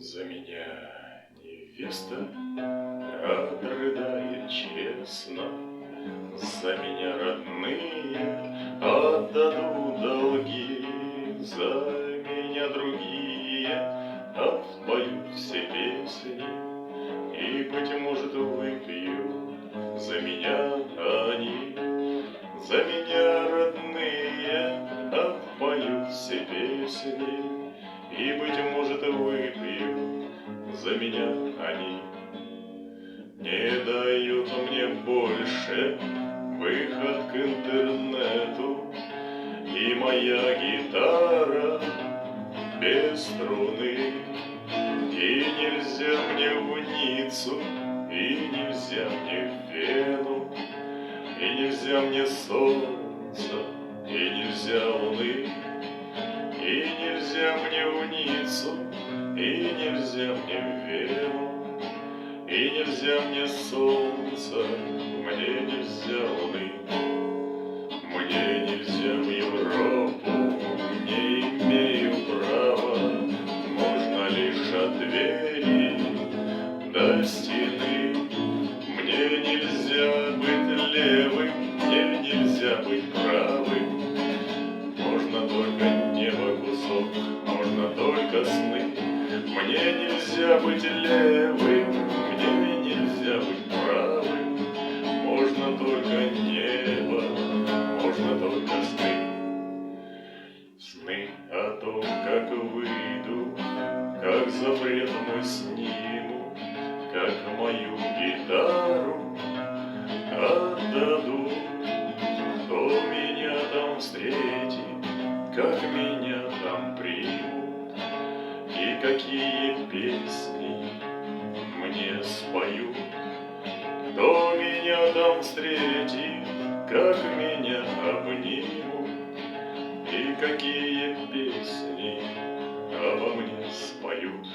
За меня невеста отрыдает честно, за меня родные отдадут долги, за меня другие отпоют все песни, и, быть может, выпью за меня они, за меня родные отпоют все песни, и, быть может, выпью за меня они. Не дают мне больше выход к интернету, и моя гитара без струны. И нельзя мне в Ниццу, и нельзя мне в Вену, и нельзя мне солнца, и нельзя луны. И нельзя мне в Ниццу, и нельзя мне в Вену, и нельзя мне солнца, мне нельзя луны. Мне нельзя в Европу, не имею права, можно лишь от двери до стены. Мне нельзя быть левым, мне нельзя быть правым, можно только небо кусок, можно только сны. Мне нельзя быть левым, мне нельзя быть правым, можно только небо, можно только сны. Сны о том, как выйду, как запрет мой сниму, как мою гитару отдадут. Кто меня там встретит, как меня там примут, и какие песни мне споют. Кто меня там встретит, как меня обнимут, и какие песни обо мне споют.